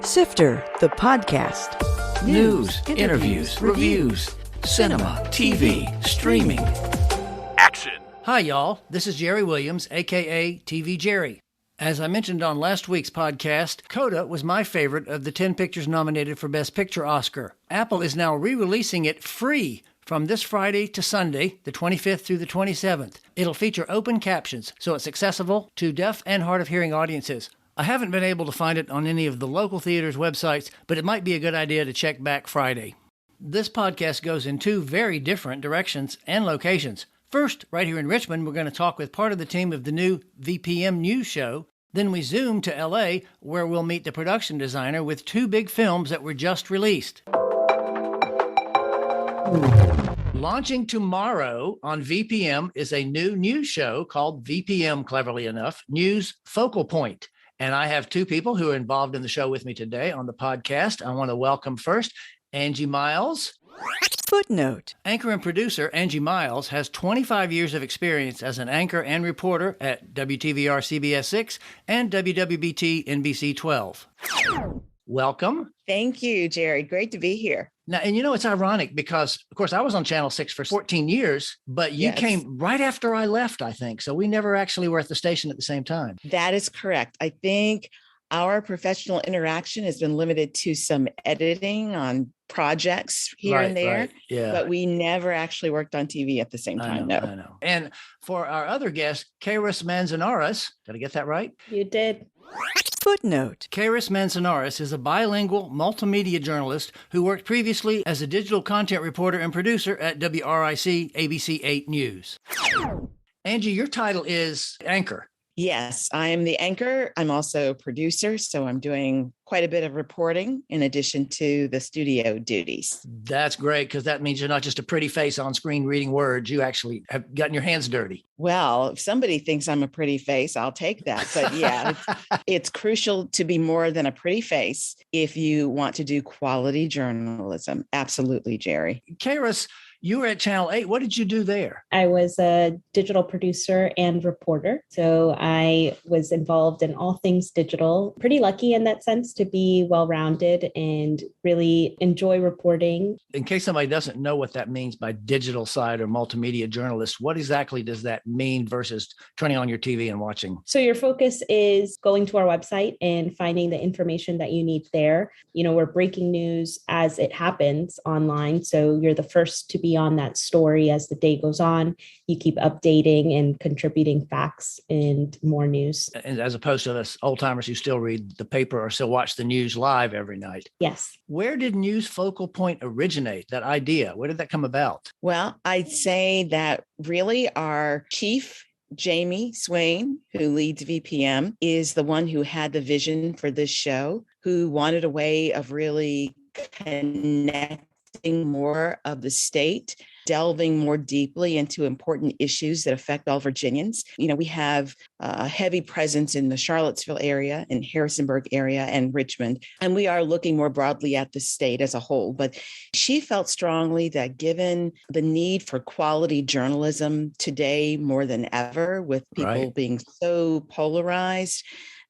Sifter, the podcast. News, interviews, reviews, cinema, TV, streaming. Action. Hi, y'all. This is Jerry Williams, a.k.a. TV Jerry. As I mentioned on last week's podcast, Coda was my favorite of the 10 pictures nominated for Best Picture Oscar. Apple is now re-releasing it free from this Friday to Sunday, the 25th through the 27th. It'll feature open captions, so it's accessible to deaf and hard of hearing audiences. I haven't been able to find it on any of the local theaters' websites, but it might be a good idea to check back Friday. This podcast goes in two very different directions and locations. First, right here in Richmond, we're going to talk with part of the team of the new VPM News show. Then we zoom to LA, where we'll meet the production designer with two big films that were just released. Launching tomorrow on VPM is a new news show called VPM, cleverly enough, News Focal Point. And I have two people who are involved in the show with me today on the podcast. I want to welcome first Angie Miles. Footnote. Anchor and producer Angie Miles has 25 years of experience as an anchor and reporter at WTVR CBS 6 and WWBT NBC 12. Welcome. Thank you, Jerry. Great to be here. Now, and you know, it's ironic because, of course, I was on Channel 6 for 14 years, but you came right after I left, I think. So we never actually were at the station at the same time. That is correct. I think our professional interaction has been limited to some editing on projects here and there, right. Yeah. But we never actually worked on TV at the same time. I know. And for our other guest, Kairos Manzanares, did I get that right? You did. Footnote. Kairos Manzanares is a bilingual multimedia journalist who worked previously as a digital content reporter and producer at WRIC ABC 8 News. Angie, your title is anchor. Yes, I am the anchor. I'm also a producer, so I'm doing quite a bit of reporting in addition to the studio duties. That's great, because that means you're not just a pretty face on screen reading words. You actually have gotten your hands dirty. Well, if somebody thinks I'm a pretty face, I'll take that. But yeah, it's crucial to be more than a pretty face if you want to do quality journalism. Absolutely, Jerry. Kairos, you were at Channel 8. What did you do there? I was a digital producer and reporter. So I was involved in all things digital. Pretty lucky in that sense to be well-rounded and really enjoy reporting. In case somebody doesn't know what that means by digital side or multimedia journalist, what exactly does that mean versus turning on your TV and watching? So your focus is going to our website and finding the information that you need there. You know, we're breaking news as it happens online. So you're the first to be on that story as the day goes on. You keep updating and contributing facts and more news. And as opposed to us old timers who still read the paper or still watch the news live every night. Yes. Where did News Focal Point originate, that idea? Where did that come about? Well, I'd say that really our chief Jamie Swain, who leads VPM, is the one who had the vision for this show, who wanted a way of really connecting more of the state, delving more deeply into important issues that affect all Virginians. You know, we have a heavy presence in the Charlottesville area, in Harrisonburg area, and Richmond, and we are looking more broadly at the state as a whole. But she felt strongly that given the need for quality journalism today more than ever, with people being so polarized,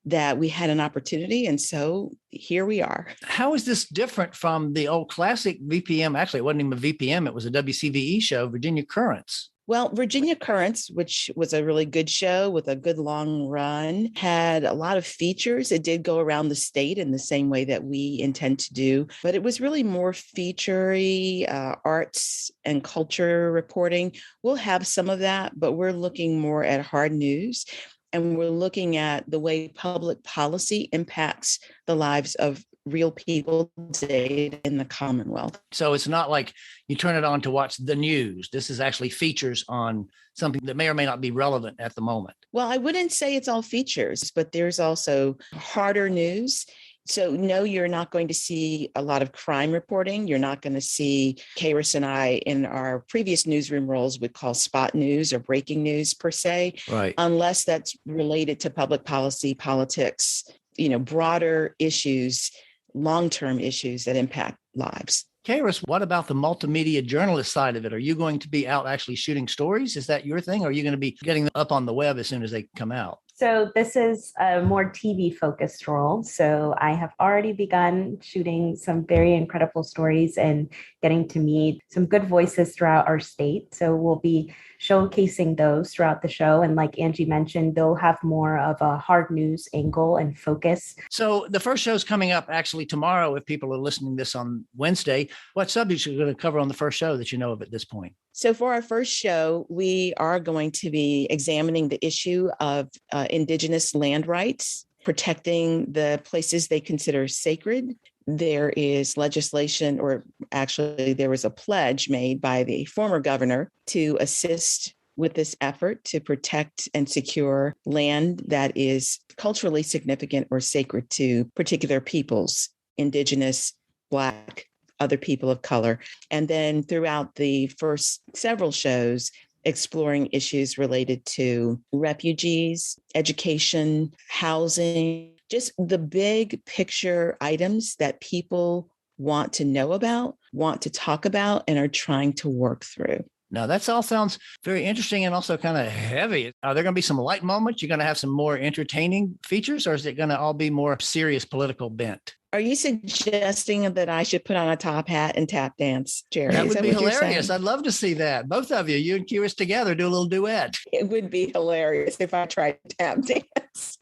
that we had an opportunity. And so here we are. How is this different from the old classic VPM? Actually, it wasn't even a VPM. It was a WCVE show, Virginia Currents. Well, Virginia Currents, which was a really good show with a good long run, had a lot of features. It did go around the state in the same way that we intend to do, but it was really more feature-y, arts and culture reporting. We'll have some of that, but we're looking more at hard news. And we're looking at the way public policy impacts the lives of real people today in the Commonwealth. So it's not like you turn it on to watch the news. This is actually features on something that may or may not be relevant at the moment. Well, I wouldn't say it's all features, but there's also harder news. So no, you're not going to see a lot of crime reporting. You're not going to see Kairos and I in our previous newsroom roles would call spot news or breaking news per se, unless that's related to public policy, politics, you know, broader issues, long-term issues that impact lives. Kairos, what about the multimedia journalist side of it? Are you going to be out actually shooting stories? Is that your thing? Or are you going to be getting them up on the web as soon as they come out? So this is a more TV focused role. So I have already begun shooting some very incredible stories and getting to meet some good voices throughout our state. So we'll be showcasing those throughout the show. And like Angie mentioned, they'll have more of a hard news angle and focus. So the first show's coming up actually tomorrow. If people are listening to this on Wednesday, what subjects are you going to cover on the first show that you know of at this point? So for our first show, we are going to be examining the issue of Indigenous land rights, protecting the places they consider sacred. There is legislation, or actually there was a pledge made by the former governor to assist with this effort to protect and secure land that is culturally significant or sacred to particular peoples, Indigenous, Black, other people of color. And then throughout the first several shows, exploring issues related to refugees, education, housing, just the big picture items that people want to know about, want to talk about, and are trying to work through. Now, that all sounds very interesting and also kind of heavy. Are there going to be some light moments? You're going to have some more entertaining features, or is it going to all be more serious political bent? Are you suggesting that I should put on a top hat and tap dance, Jerry? That would be hilarious. I'd love to see that. Both of you, you and Kyrus together, do a little duet. It would be hilarious if I tried to tap dance.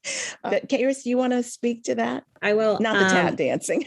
Kyrus, do you want to speak to that? I will. Not the tap dancing.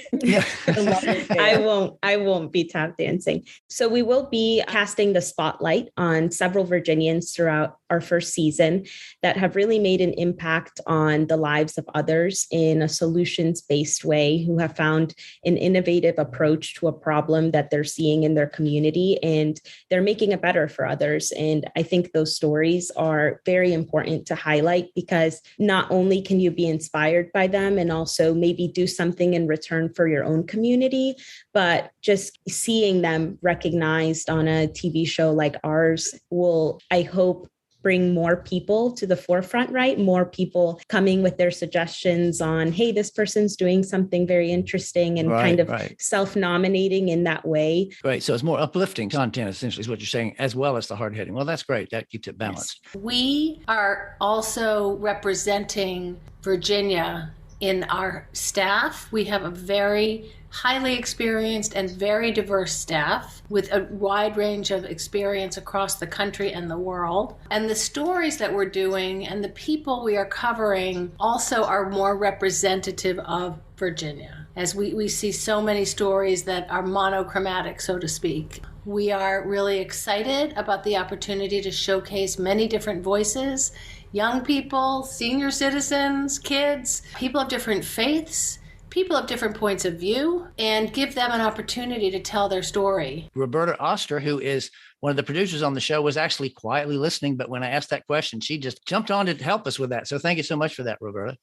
I won't be tap dancing. So we will be casting the spotlight on several Virginians throughout our first season that have really made an impact on the lives of others in a solutions-based way, who have found an innovative approach to a problem that they're seeing in their community, and they're making it better for others. And I think those stories are very important to highlight, because not only can you be inspired by them and also maybe do something in return for your own community, but just seeing them recognized on a TV show like ours will, I hope, bring more people to the forefront, right? More people coming with their suggestions on, hey, this person's doing something very interesting, and self-nominating in that way. Right. So it's more uplifting content, essentially, is what you're saying, as well as the hard-hitting. Well, that's great. That keeps it balanced. Yes. We are also representing Virginia in our staff. We have a very highly experienced and very diverse staff with a wide range of experience across the country and the world. And the stories that we're doing and the people we are covering also are more representative of Virginia, as we see so many stories that are monochromatic, so to speak. We are really excited about the opportunity to showcase many different voices, young people, senior citizens, kids, people of different faiths, people of different points of view, and give them an opportunity to tell their story. Roberta Oster, who is one of the producers on the show, was actually quietly listening, but when I asked that question, she just jumped on to help us with that. So thank you so much for that, Roberta.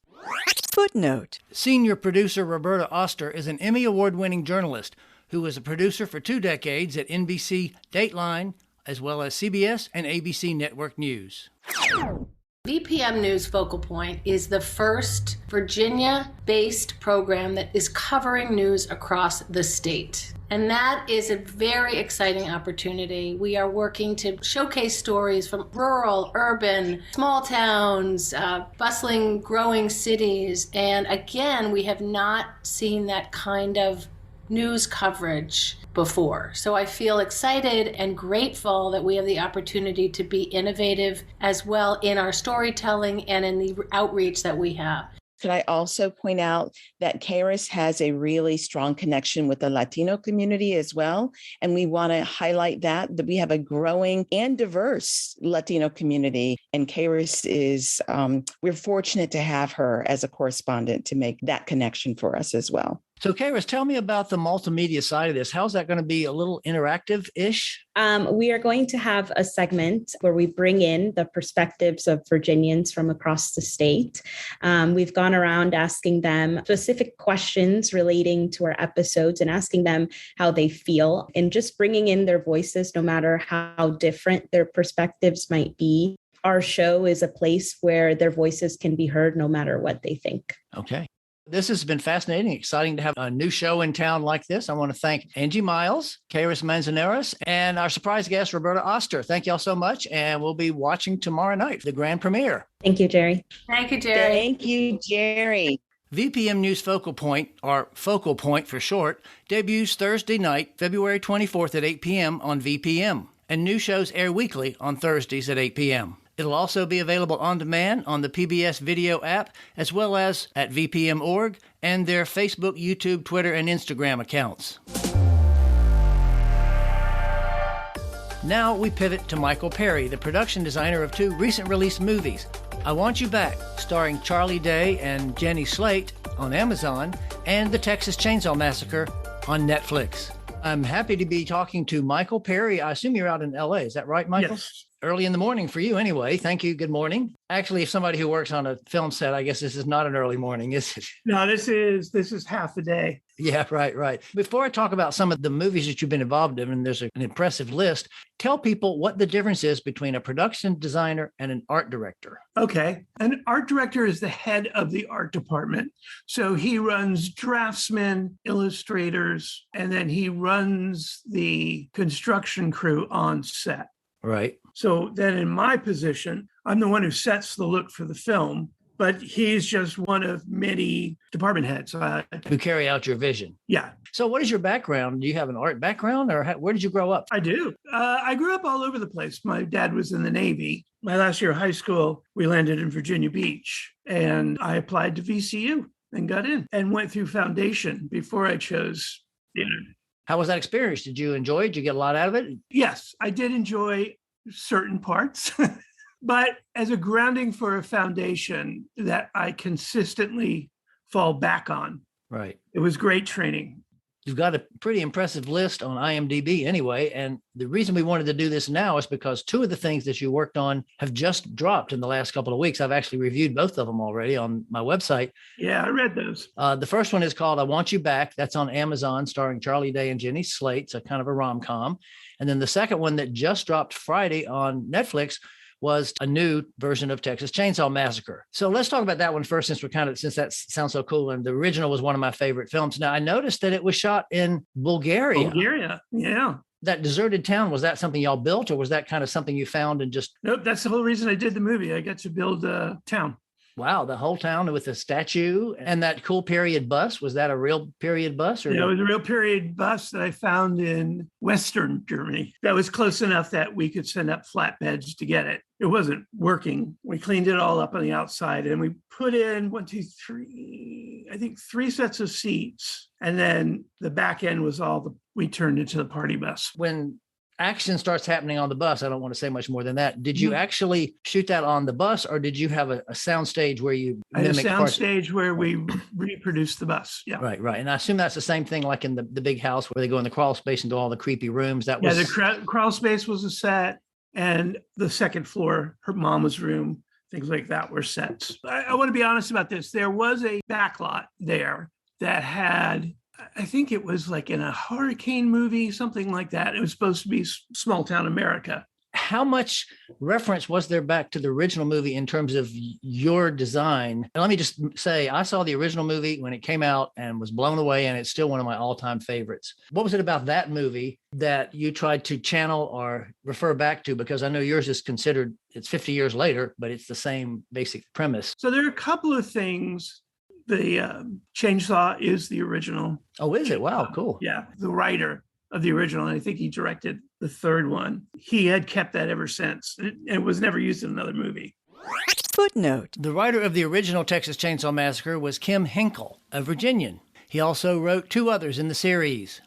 Footnote. Senior producer Roberta Oster is an Emmy Award-winning journalist who was a producer for 2 decades at NBC Dateline, as well as CBS and ABC Network News. VPM News Focal Point is the first Virginia-based program that is covering news across the state. And that is a very exciting opportunity. We are working to showcase stories from rural, urban, small towns, bustling, growing cities. And again, we have not seen that kind of news coverage before. So I feel excited and grateful that we have the opportunity to be innovative as well in our storytelling and in the outreach that we have. Could I also point out that Kyrus has a really strong connection with the Latino community as well. And we want to highlight that we have a growing and diverse Latino community. And Kyrus is, we're fortunate to have her as a correspondent to make that connection for us as well. So, Kyrus, tell me about the multimedia side of this. How's that going to be a little interactive-ish? We are going to have a segment where we bring in the perspectives of Virginians from across the state. We've gone around asking them specific questions relating to our episodes and asking them how they feel, and just bringing in their voices, no matter how different their perspectives might be. Our show is a place where their voices can be heard no matter what they think. Okay. This has been fascinating, exciting to have a new show in town like this. I want to thank Angie Miles, Kairos Manzanares, and our surprise guest, Roberta Oster. Thank y'all so much. And we'll be watching tomorrow night, the grand premiere. Thank you, Jerry. Thank you, Jerry. Thank you, Jerry. VPM News Focal Point, or Focal Point for short, debuts Thursday night, February 24th at 8 p.m. on VPM. And new shows air weekly on Thursdays at 8 p.m. It'll also be available on demand on the PBS video app, as well as at VPM.org and their Facebook, YouTube, Twitter, and Instagram accounts. Now we pivot to Michael Perry, the production designer of 2 recent release movies, I Want You Back, starring Charlie Day and Jenny Slate on Amazon, and The Texas Chainsaw Massacre on Netflix. I'm happy to be talking to Michael Perry. I assume you're out in LA. Is that right, Michael? Yes. Early in the morning for you anyway. Thank you. Good morning. Actually, if somebody who works on a film set, I guess this is not an early morning, is it? No, this is half a day. Yeah, right. Before I talk about some of the movies that you've been involved in, and there's an impressive list, tell people what the difference is between a production designer and an art director. Okay. An art director is the head of the art department. So he runs draftsmen, illustrators, and then he runs the construction crew on set. Right. So then in my position, I'm the one who sets the look for the film, but he's just one of many department heads. Who carry out your vision. Yeah, So what is your background? Do you have an art background, or where did you grow up? I do. I grew up all over the place. My dad was in the Navy. My last year of high school, we landed in Virginia Beach, and I applied to VCU and got in and went through foundation before I chose theater. How was that experience? Did you enjoy it? Did you get a lot out of it? Yes, I did enjoy certain parts, but as a grounding for a foundation that I consistently fall back on, Right. it was great training. You've got a pretty impressive list on IMDb anyway. And the reason we wanted to do this now is because 2 of the things that you worked on have just dropped in the last couple of weeks. I've actually reviewed both of them already on my website. Yeah, I read those. The first one is called I Want You Back. That's on Amazon, starring Charlie Day and Jenny Slate. So kind of a rom-com. And then the second one that just dropped Friday on Netflix was a new version of Texas Chainsaw Massacre. So let's talk about that one first, since that sounds so cool. And the original was one of my favorite films. Now, I noticed that it was shot in Bulgaria. Bulgaria, yeah. That deserted town, was that something y'all built, or was that kind of something you found and just... Nope, that's the whole reason I did the movie. I got to build a town. Wow, the whole town with a statue and that cool period bus. Was that a real period bus? Or It was a real period bus that I found in Western Germany. That was close enough that we could send up flatbeds to get it. It wasn't working. We cleaned it all up on the outside and we put in 3 sets of seats. And then the back end was we turned into the party bus. When action starts happening on the bus, I don't want to say much more than that. Did you actually shoot that on the bus, or did you have a sound stage where you I had a mimic sound parts? stage where we reproduced the bus. Yeah. Right. And I assume that's the same thing like in the big house where they go in the crawl space and do all the creepy rooms. That was... Yeah, the crawl space was a set, and the second floor, her mama's room, things like that were sets. I want to be honest about this. There was a backlot there that had, I think it was like in a hurricane movie, something like that. It was supposed to be small town America. How much reference was there back to the original movie in terms of your design? And let me just say, I saw the original movie when it came out and was blown away, and it's still one of my all-time favorites. What was it about that movie that you tried to channel or refer back to? Because I know yours is considered, it's 50 years later, but it's the same basic premise. So there are a couple of things. The chainsaw is the original. Oh, is it? Wow, cool. Yeah, the writer of the original, and I think he directed the third one. He had kept that ever since. It was never used in another movie. Footnote. The writer of the original Texas Chainsaw Massacre was Kim Hinkle, a Virginian. He also wrote 2 others in the series.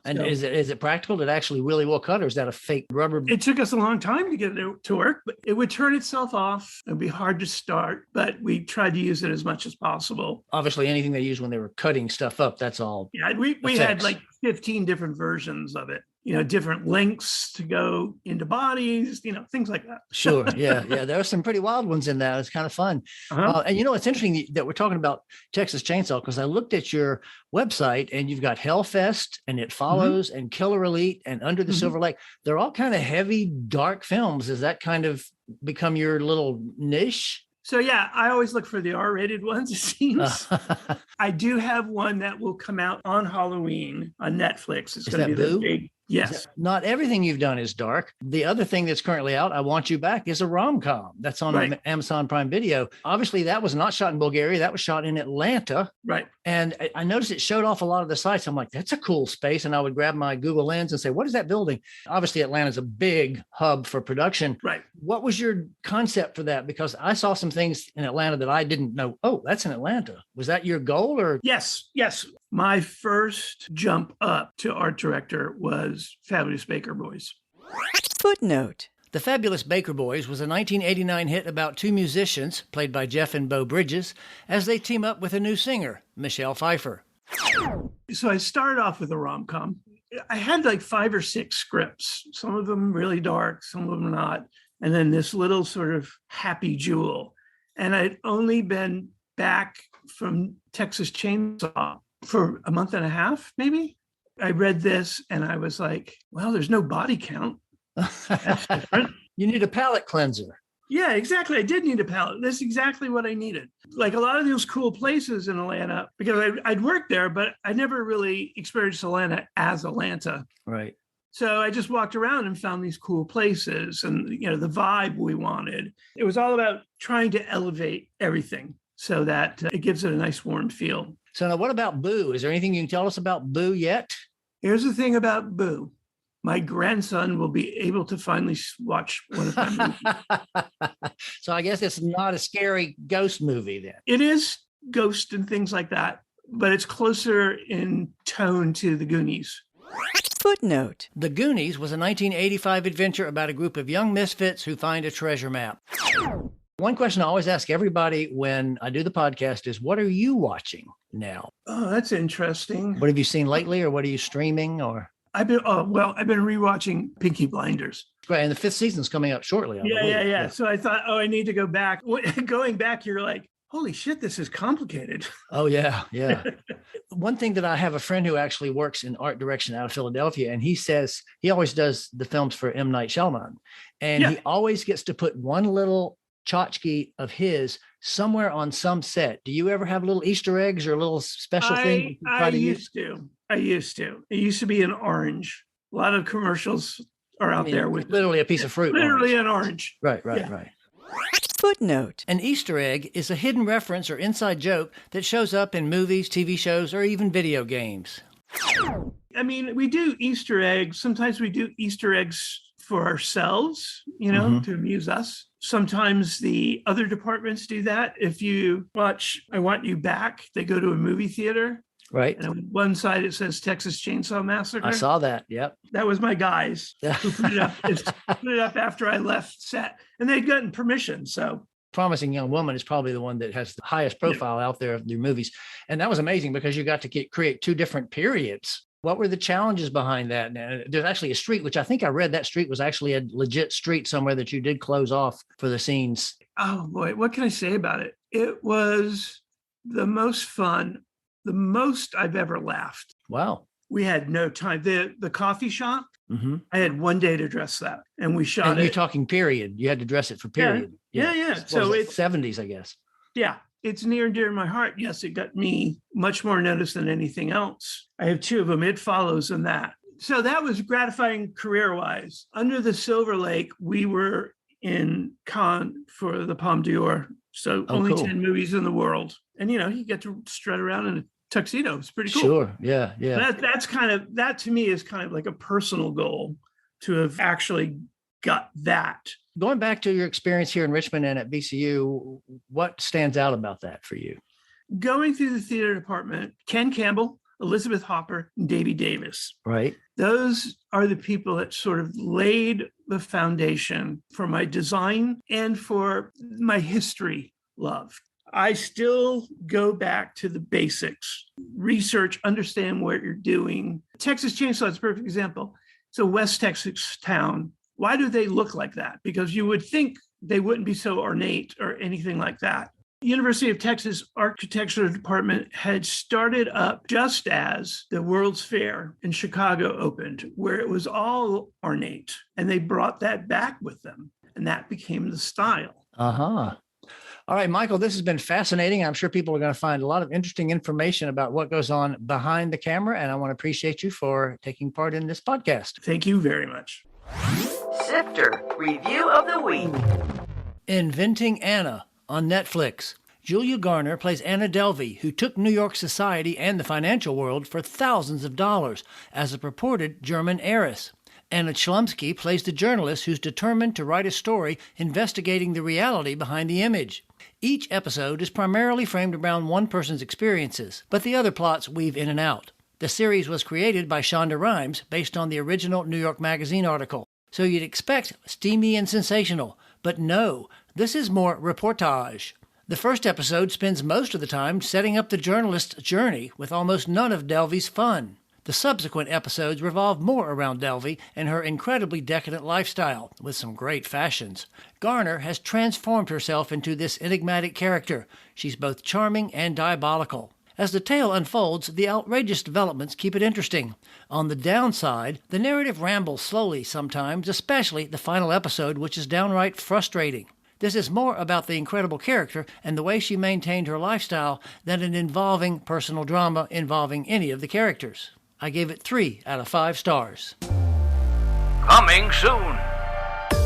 And So- is it practical? Did it actually really will cut, or is that a fake rubber? It took us a long time to get it to work, but it would turn itself off. It'd be hard to start, but we tried to use it as much as possible. Obviously, anything they used when they were cutting stuff up, that's all. Yeah, we had Effects. like 15 different versions of it. Different lengths to go into bodies, things like that. Sure. Yeah. There are some pretty wild ones in that. It's kind of fun. Uh-huh. And it's interesting that we're talking about Texas Chainsaw, because I looked at your website and you've got Hellfest and It Follows and Killer Elite and Under the Mhm. Silver Lake. They're all kind of heavy, dark films. Has that kind of become your little niche? So yeah, I always look for the R-rated ones, it seems. I do have one that will come out on Halloween on Netflix. It's Is going to that be the Boo? big, yes. Not everything you've done is dark. The other thing that's currently out, I Want You Back, is a rom-com that's on Right. Amazon Prime Video. Obviously, that was not shot in Bulgaria. That was shot in Atlanta. Right. And I noticed it showed off a lot of the sites. I'm like, that's a cool space. And I would grab my Google Lens and say, what is that building? Obviously, Atlanta's a big hub for production. Right. What was your concept for that? Because I saw some things in Atlanta that I didn't know. Oh, that's in Atlanta. Was that your goal or? Yes. My first jump up to art director was Fabulous Baker Boys. Footnote. The Fabulous Baker Boys was a 1989 hit about two musicians, played by Jeff and Bo Bridges, as they team up with a new singer, Michelle Pfeiffer. So I started off with a rom-com. I had like 5 or 6 scripts, some of them really dark, some of them not. And then this little sort of happy jewel. And I'd only been back from Texas Chainsaw for a month and a half, maybe. I read this and I was like, well, there's no body count. That's different. You need a palate cleanser. Yeah, exactly. I did need a palette. That's exactly what I needed. Like a lot of those cool places in Atlanta, because I'd worked there, but I never really experienced Atlanta as Atlanta. Right. So I just walked around and found these cool places and, the vibe we wanted. It was all about trying to elevate everything so that it gives it a nice warm feel. So now what about Boo? Is there anything you can tell us about Boo yet? Here's the thing about Boo. My grandson will be able to finally watch one of my movies. So I guess it's not a scary ghost movie then. It is ghost and things like that, but it's closer in tone to The Goonies. Footnote. The Goonies was a 1985 adventure about a group of young misfits who find a treasure map. One question I always ask everybody when I do the podcast is, what are you watching now? Oh, that's interesting. What have you seen lately, or what are you streaming? Or I've been rewatching Pinky Blinders. Great, and the 5th season's coming up shortly. I believe. Yeah. So I thought, I need to go back. Going back, you're like, holy shit, this is complicated. Oh, yeah. One thing that I have a friend who actually works in art direction out of Philadelphia, and he says he always does the films for M. Night Shyamalan. And he always gets to put one little tchotchke of his somewhere on some set. Do you ever have little Easter eggs or little special things? I used to. It used to be an orange. A lot of commercials are out there with literally a piece of fruit. Literally an orange. Right. Footnote. An Easter egg is a hidden reference or inside joke that shows up in movies, TV shows, or even video games. I mean, we do Easter eggs. Sometimes we do Easter eggs for ourselves, to amuse us. Sometimes the other departments do that. If you watch I Want You Back, they go to a movie theater. Right. And on one side it says Texas Chainsaw Massacre. I saw that. Yep. That was my guys who put it up after I left set. And they'd gotten permission. So Promising Young Woman is probably the one that has the highest profile out there of your movies. And that was amazing because you got to create 2 different periods. What were the challenges behind that? And there's actually a street, which I think I read that street was actually a legit street somewhere that you did close off for the scenes. Oh boy, what can I say about it? It was the most fun, the most I've ever laughed. Wow. We had no time. The coffee shop, I had one day to dress that. And we shot and you're talking period. You had to dress it for period. Yeah. So it's 70s, I guess. Yeah. It's near and dear to my heart. Yes, it got me much more notice than anything else. I have 2 of them. It follows in that. So that was gratifying career-wise. Under the Silver Lake, we were in Cannes for the Palme d'Or. So only cool. 10 movies in the world. And, you get to strut around in a tuxedo. It's pretty cool. Sure. Yeah. That to me is kind of like a personal goal to have actually got that. Going back to your experience here in Richmond and at VCU, what stands out about that for you? Going through the theater department, Ken Campbell, Elizabeth Hopper, and Davy Davis. Right. Those are the people that sort of laid the foundation for my design and for my history love. I still go back to the basics, research, understand what you're doing. Texas Chainsaw is a perfect example. It's a West Texas town. Why do they look like that? Because you would think they wouldn't be so ornate or anything like that. University of Texas Architecture Department had started up just as the World's Fair in Chicago opened, where it was all ornate. And they brought that back with them. And that became the style. Uh-huh. All right, Michael, this has been fascinating. I'm sure people are going to find a lot of interesting information about what goes on behind the camera. And I want to appreciate you for taking part in this podcast. Thank you very much. Sifter Review of the Week. Inventing Anna on Netflix. Julia Garner plays Anna Delvey, who took New York society and the financial world for thousands of dollars as a purported German heiress. Anna Chlumsky plays the journalist who's determined to write a story investigating the reality behind the image. Each episode is primarily framed around one person's experiences, but the other plots weave in and out. The series was created by Shonda Rhimes based on the original New York Magazine article. So you'd expect steamy and sensational, but no, this is more reportage. The first episode spends most of the time setting up the journalist's journey with almost none of Delvey's fun. The subsequent episodes revolve more around Delvey and her incredibly decadent lifestyle, with some great fashions. Garner has transformed herself into this enigmatic character. She's both charming and diabolical. As the tale unfolds, the outrageous developments keep it interesting. On the downside, the narrative rambles slowly sometimes, especially the final episode, which is downright frustrating. This is more about the incredible character and the way she maintained her lifestyle than an involving personal drama involving any of the characters. I gave it 3 out of 5 stars. Coming soon.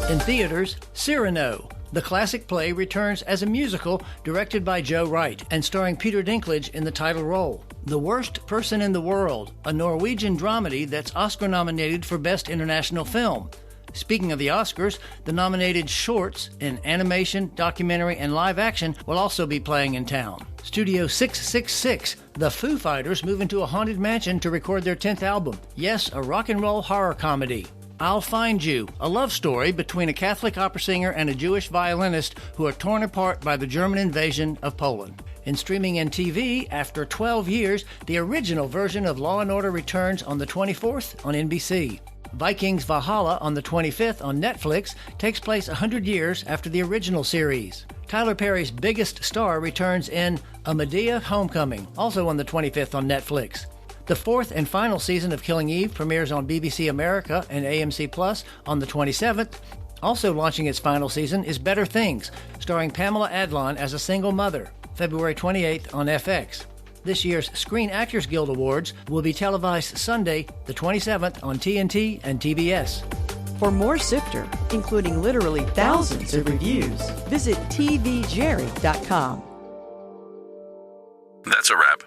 In theaters, Cyrano. The classic play returns as a musical directed by Joe Wright and starring Peter Dinklage in the title role. The Worst Person in the World, a Norwegian dramedy that's Oscar-nominated for Best International Film. Speaking of the Oscars, the nominated shorts in animation, documentary, and live action will also be playing in town. Studio 666, the Foo Fighters move into a haunted mansion to record their 10th album. Yes, a rock and roll horror comedy. I'll Find You, a love story between a Catholic opera singer and a Jewish violinist who are torn apart by the German invasion of Poland. In streaming and TV, after 12 years, the original version of Law & Order returns on the 24th on NBC. Vikings Valhalla on the 25th on Netflix takes place 100 years after the original series. Tyler Perry's biggest star returns in A Medea Homecoming, also on the 25th on Netflix. The 4th and final season of Killing Eve premieres on BBC America and AMC Plus on the 27th. Also launching its final season is Better Things, starring Pamela Adlon as a single mother, February 28th on FX. This year's Screen Actors Guild Awards will be televised Sunday, the 27th on TNT and TBS. For more Sifter, including literally thousands of reviews, visit tvjerry.com. That's a wrap.